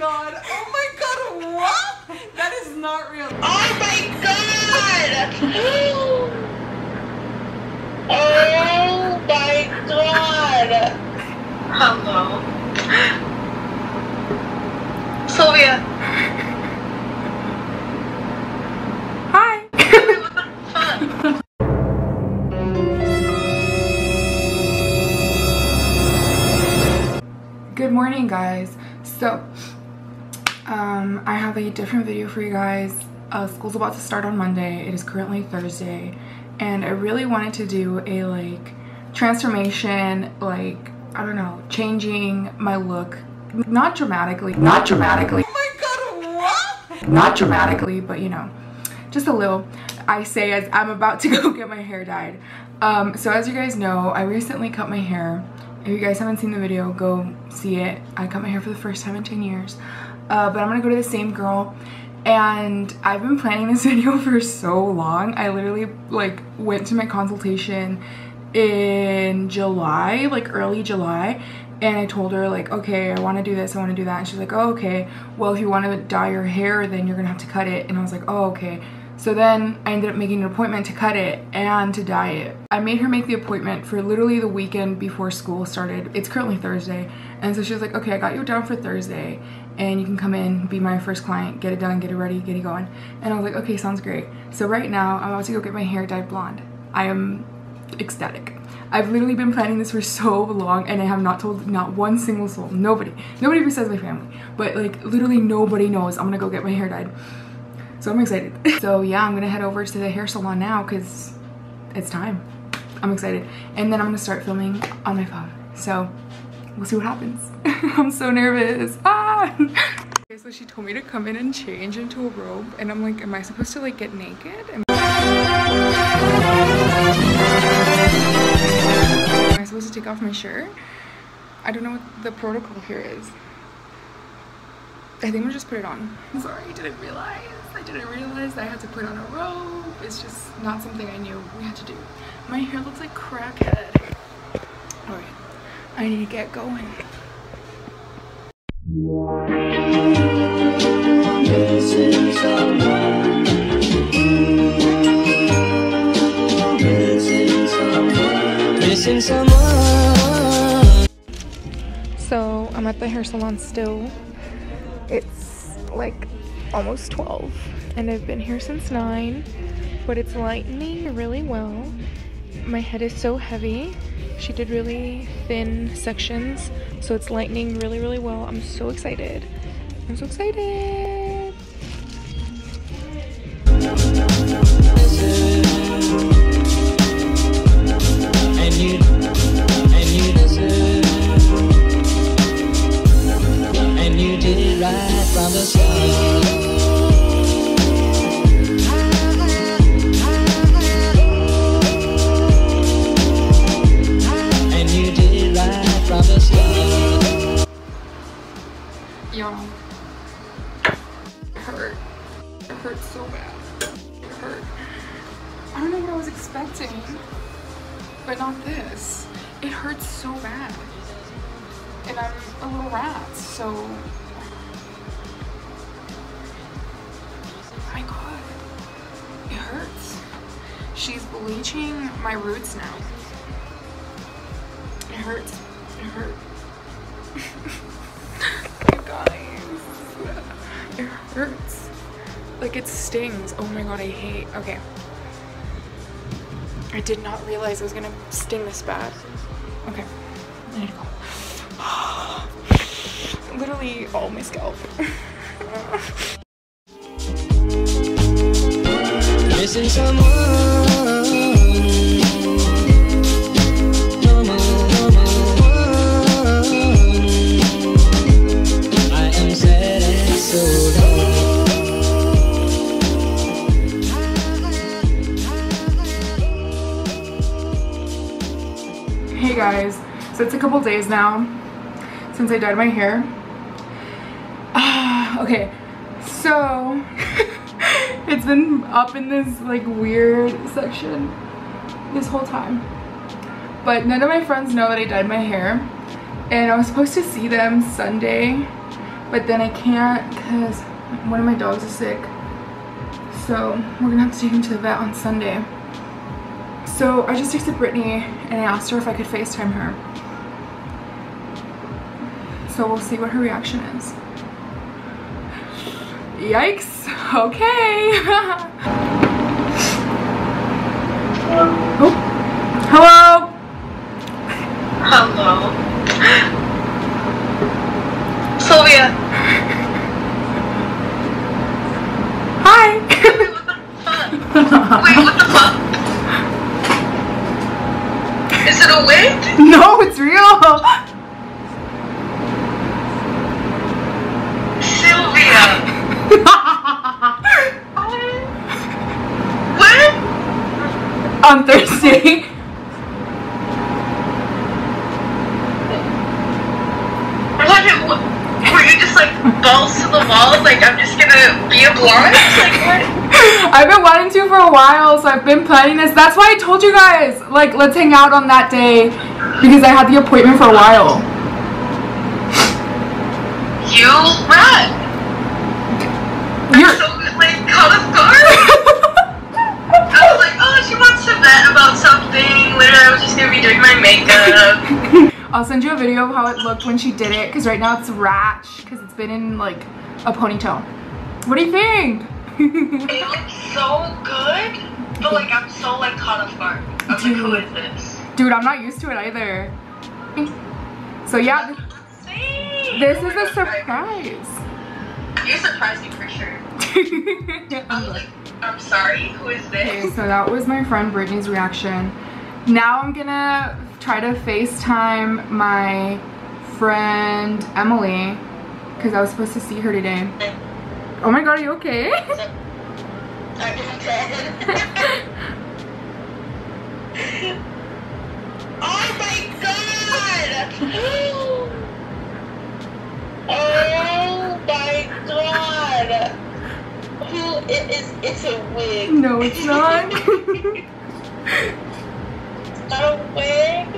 god. Oh my god, what? That is not real. Oh my god! Oh my god! Hello. Sylvia. Hi. What the fuck? Good morning, guys. So, I have a different video for you guys. School's about to start on Monday. It is currently Thursday, and I really wanted to do a like transformation, like I don't know, changing my look, not dramatically. Oh my god, what? Not dramatically, but you know, just a little. I say as I'm about to go get my hair dyed. So as you guys know, I recently cut my hair. If you guys haven't seen the video, go see it. I cut my hair for the first time in 10 years. But I'm gonna go to the same girl. And I've been planning this video for so long. I literally like went to my consultation in July, like early July. And I told her like, okay, I wanna do this, I wanna do that. And she's like, oh, okay. Well, if you wanna dye your hair, then you're gonna have to cut it. And I was like, oh, okay. So then I ended up making an appointment to cut it and to dye it. I made her make the appointment for literally the weekend before school started. It's currently Thursday. And so she was like, okay, I got you down for Thursday and you can come in, be my first client, get it done, get it ready, get it going. And I was like, okay, sounds great. So right now I'm about to go get my hair dyed blonde. I am ecstatic. I've literally been planning this for so long and I have not told not one single soul, nobody besides my family, but like literally nobody knows I'm gonna go get my hair dyed. So I'm excited. So yeah, I'm gonna head over to the hair salon now because it's time. I'm excited. And then I'm gonna start filming on my phone. So we'll see what happens. I'm so nervous. Ah! Okay, so she told me to come in and change into a robe and I'm like, am I supposed to like get naked? Am I supposed to take off my shirt? I don't know what the protocol here is. I think I'm gonna just put it on. I'm sorry, I didn't realize I had to put on a robe. It's just not something I knew we had to do. My hair looks like crackhead. Alright, I need to get going. So I'm at the hair salon still. It's like almost 12 and I've been here since 9, but it's lightening really well. My head is so heavy. She did really thin sections, so it's lightening really well. I'm so excited. I'm so excited. And you did it right from the start. And you did it right from the start. Y'all, it hurt. It hurt so bad. It hurt. I don't know what I was expecting, but not this. It hurts so bad. And I'm a little rat, so oh my god, it hurts. She's bleaching my roots now. It hurts. It hurt. You guys, it hurts. Like it stings. Oh my god, I hate. Okay, I did not realize it was gonna sting this bad. Okay, I need to go. Literally all my scalp. Missing someone. I am sad and so low. Hey guys, so it's a couple days now since I dyed my hair. Okay, so it's been up in this like weird section this whole time, but none of my friends know that I dyed my hair, and I was supposed to see them Sunday but then I can't because one of my dogs is sick. So we're gonna have to take him to the vet on Sunday. So I just texted Brittany and I asked her if I could FaceTime her. So we'll see what her reaction is. Yikes, okay. Oh, hello. Hello. Sylvia. Hi. Wait, what the fuck? Is it a wig? No, it's real. Sylvia. When? On Thursday. What? Were you just like balls to the walls? Like, I'm just gonna be a blonde? Like, what? I've been wanting to for a while, so I've been planning this. That's why I told you guys, like, let's hang out on that day, because I had the appointment for a while. You rat. You're So, like, caught off guard? I was like, oh, she wants to vent about something. Later, I was just gonna be doing my makeup. I'll send you a video of how it looked when she did it, because right now it's ratch, because it's been in, like, a ponytail. What do you think? It looks so good, but, like, I'm so, like, caught off guard. I was like, who is this? Dude, I'm not used to it either. So, yeah, this is a surprise. You surprised me for sure. I was like, I'm sorry, who is this? Okay, so that was my friend Brittany's reaction. Now I'm gonna try to FaceTime my friend Emily, because I was supposed to see her today. Oh my god, are you okay? I'm dead. Oh my god! Oh my god! Who is it's a wig? No, it's not. It's not a wig?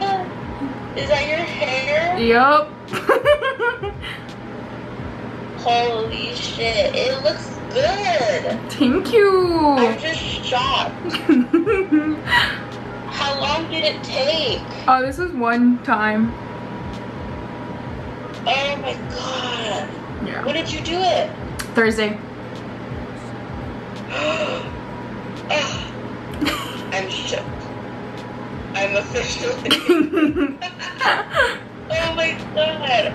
Is that your hair? Yup. Holy shit, it looks good. Thank you. I'm just shocked. How long did it take? Oh, this was one time. Oh my god. Yeah. When did you do it? Thursday. I'm shook. I'm officially. Oh my god.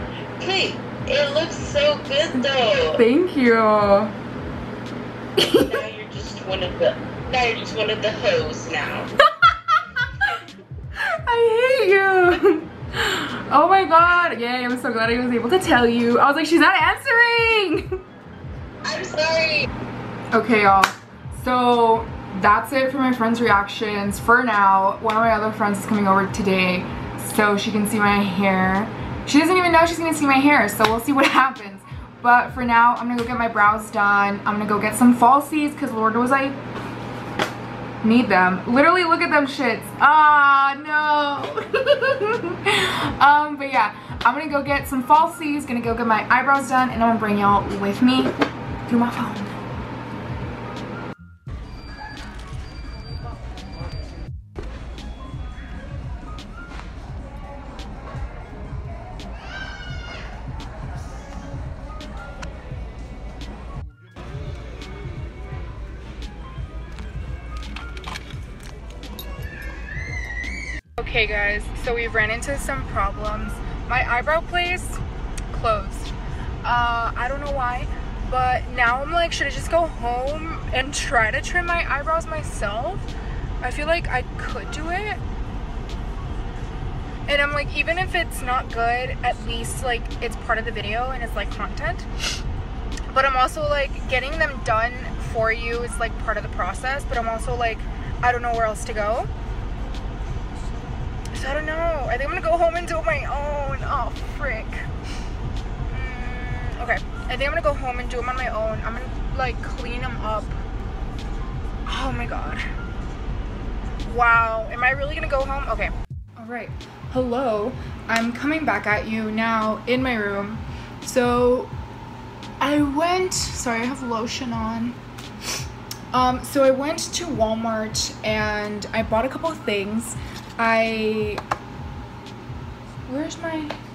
Wait, it looks so good though. Thank you. Now you're just one of the. Now you're just one of the hoes now. I hate you. Oh my god. Yay, I'm so glad I was able to tell you. I was like, she's not answering. I'm sorry. Okay, y'all. So that's it for my friends' reactions for now. One of my other friends is coming over today so she can see my hair. She doesn't even know she's gonna see my hair, so we'll see what happens. But for now, I'm gonna go get my brows done. I'm gonna go get some falsies because Lord knows I need them. Literally, look at them shits. Ah, no. But yeah, I'm gonna go get some falsies, gonna go get my eyebrows done, and I'm gonna bring y'all with me through my phone. Okay guys, so we ran into some problems. My eyebrow place closed. I don't know why, but now I'm like, should I just go home and try to trim my eyebrows myself? I feel like I could do it. And I'm like, even if it's not good, at least like it's part of the video and it's like content. But I'm also like, getting them done for you is like part of the process, but I'm also like, I don't know where else to go. So I don't know. I think I'm gonna go home and do it my own. Oh, frick. Okay. I think I'm gonna go home and do them on my own. I'm gonna like clean them up. Oh my god. Wow. Am I really gonna go home? Okay. Alright. Hello. I'm coming back at you now in my room. So Sorry, I have lotion on. So I went to Walmart and I bought a couple of things.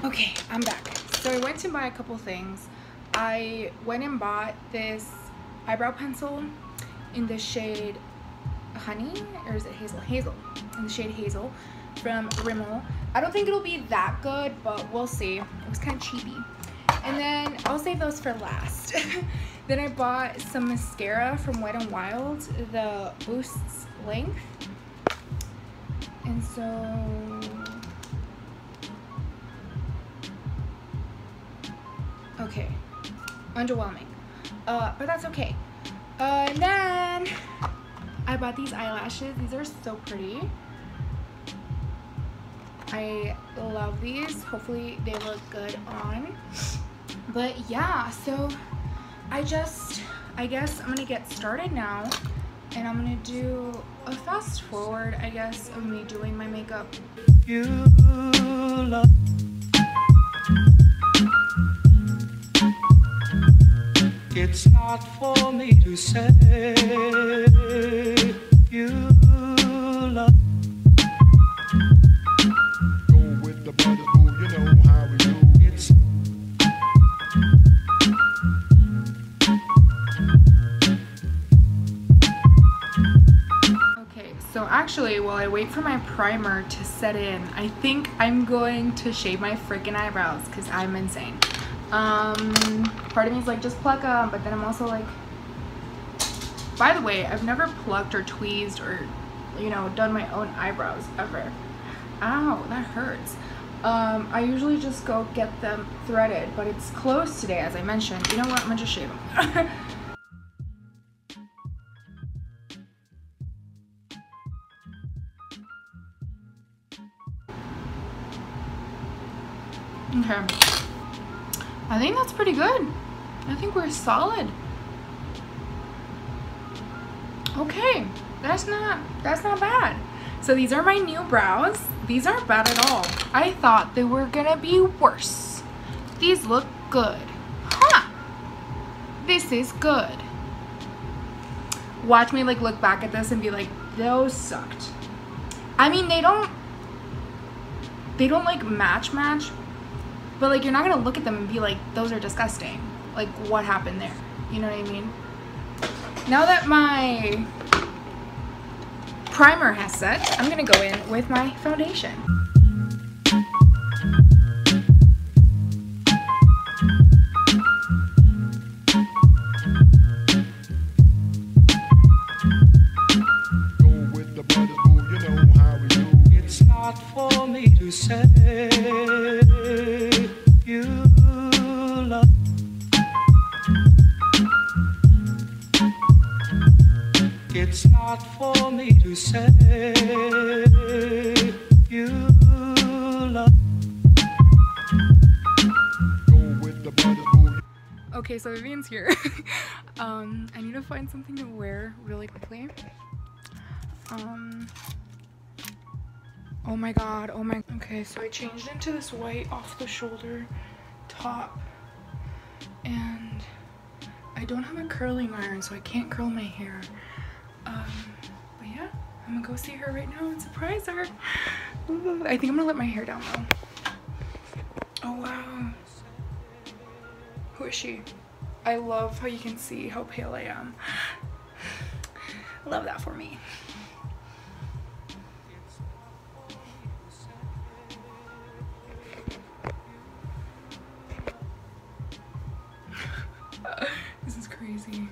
Okay, I'm back. So I went to buy a couple things. I went and bought this eyebrow pencil in the shade Honey, or is it Hazel? Hazel, in the shade Hazel from Rimmel. I don't think it'll be that good, but we'll see. It was kind of cheapy. And then I'll save those for last. Then I bought some mascara from Wet n Wild, the Boosts Length. And so okay, underwhelming, but that's okay. And then I bought these eyelashes. These are so pretty. I love these. Hopefully they look good on. But yeah, so I guess I'm gonna get started now, and I'm gonna do a fast forward, I guess, of me doing my makeup. You love. It's not for me to say. You love. Go with the brothers, boo, you know how we do. It's Okay, so actually, while I wait for my primer to set in, I think I'm going to shave my freaking eyebrows because I'm insane. Part of me is like, just pluck them, but then I'm also like, by the way, I've never plucked or tweezed or, you know, done my own eyebrows ever. Ow, that hurts. I usually just go get them threaded, but it's closed today, as I mentioned. You know what, I'm gonna just shave them. Okay, I think that's pretty good. I think we're solid. Okay, that's not bad. So these are my new brows. These aren't bad at all. I thought they were gonna be worse. These look good. Huh, this is good. Watch me like look back at this and be like, those sucked. I mean, they don't like match, but like, you're not gonna look at them and be like, those are disgusting. Like, what happened there? You know what I mean? Now that my primer has set, I'm gonna go in with my foundation. go with the brothers, boo, you know how we do. It's not for me to say. You love. It's not for me to say. You love. Go with the brothers, boo. Okay, so Vivian's here. I need to find something to wear really quickly. Oh my god, okay, so I changed into this white off the shoulder top, and I don't have a curling iron, so I can't curl my hair. But yeah, I'm gonna go see her right now and surprise her. Ooh, I think I'm gonna let my hair down though. Oh wow, who is she? I love how you can see how pale I am. Love that for me. This is crazy.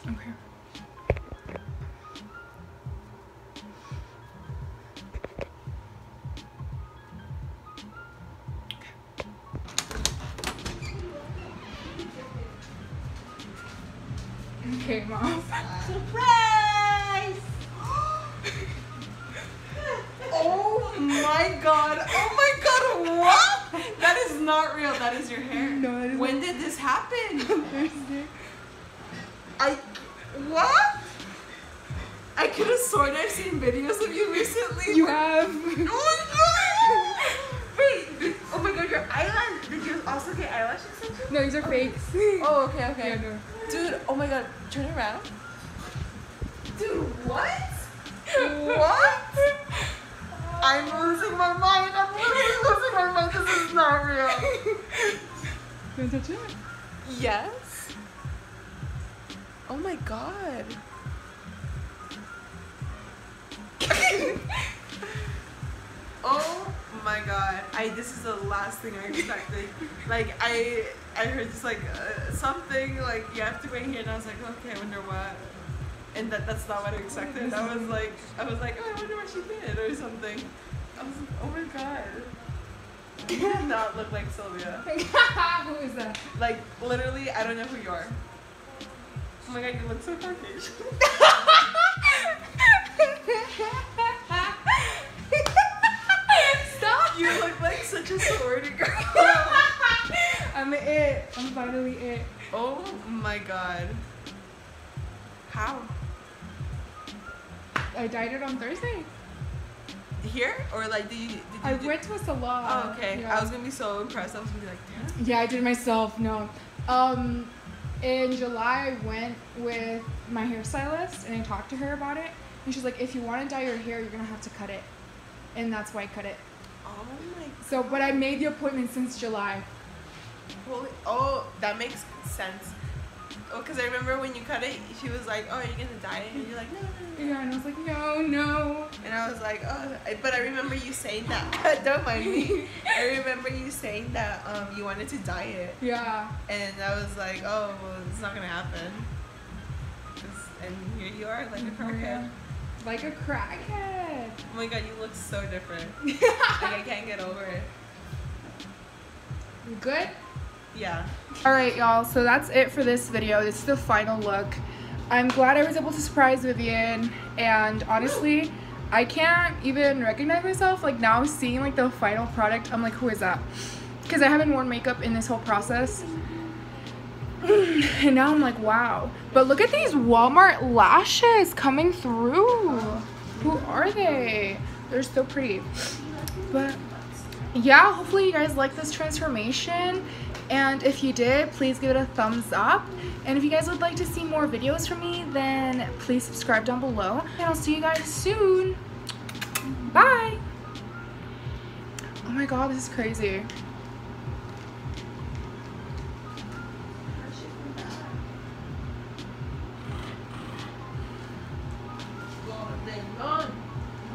Okay. Okay, Mom. Surprise! Oh my god! Oh my god! What? That is not real. That is your hair. No, that is When did this happen? Thursday. What? I could have sworn I've seen videos of you recently. You have. Oh my god! Wait. Oh my god! Your eyelash. Did you also get eyelash extensions? No, these are fakes. Oh, okay, okay. Yeah, no. Dude, oh my god, turn around. Dude, what? What? I'm losing my mind. I'm literally losing my mind. This is not real. You want to touch it? Yes. Oh my god. Oh my god. This is the last thing I expected. Like I heard just like something like you have to wait here, and I was like, okay, I wonder what. And that's not what I expected. I was like, oh, I wonder what she did or something. I was like, oh my god. You do not look like Sylvia. Who is that? Like literally, I don't know who you are. Oh my god, you look so Caucasian. Stop! You look like such a sorority girl. I'm it. I'm finally it. Oh my god. How? I dyed it on Thursday. Here? Or like did you I went to a salon. Oh, okay. Yeah. I was gonna be so impressed. I was gonna be like, damn. Yeah, I did it myself. No. In July, I went with my hairstylist and I talked to her about it. And she's like, if you want to dye your hair, you're gonna have to cut it. And that's why I cut it. Oh my So, but I made the appointment since July. holy, oh, that makes sense. Oh, because I remember when you cut it, she was like, oh, are you gonna dye it? And you're like, no. Yeah, and I was like, no. And I was like, oh, but I remember you saying that. Don't mind me. I remember you saying that you wanted to dye it. Yeah. And I was like, oh, well, it's not gonna happen. And here you are, like a crackhead. Like a crackhead. Oh my god, you look so different. Like, I can't get over it. You good? Yeah. Alright, y'all, so that's it for this video. This is the final look. I'm glad I was able to surprise Vivian, and honestly, I can't even recognize myself. Like, now seeing like the final product, I'm like, who is that? Because I haven't worn makeup in this whole process. And now I'm like, wow. But look at these Walmart lashes coming through. Who are they? They're so pretty. But yeah, hopefully you guys like this transformation. And if you did, please give it a thumbs up. And if you guys would like to see more videos from me, then please subscribe down below. And I'll see you guys soon. Bye. Oh my god, this is crazy. Golden run.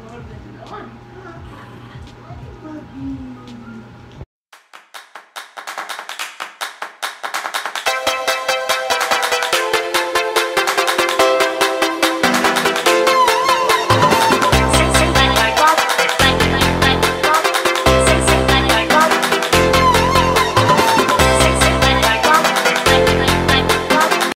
Golden run.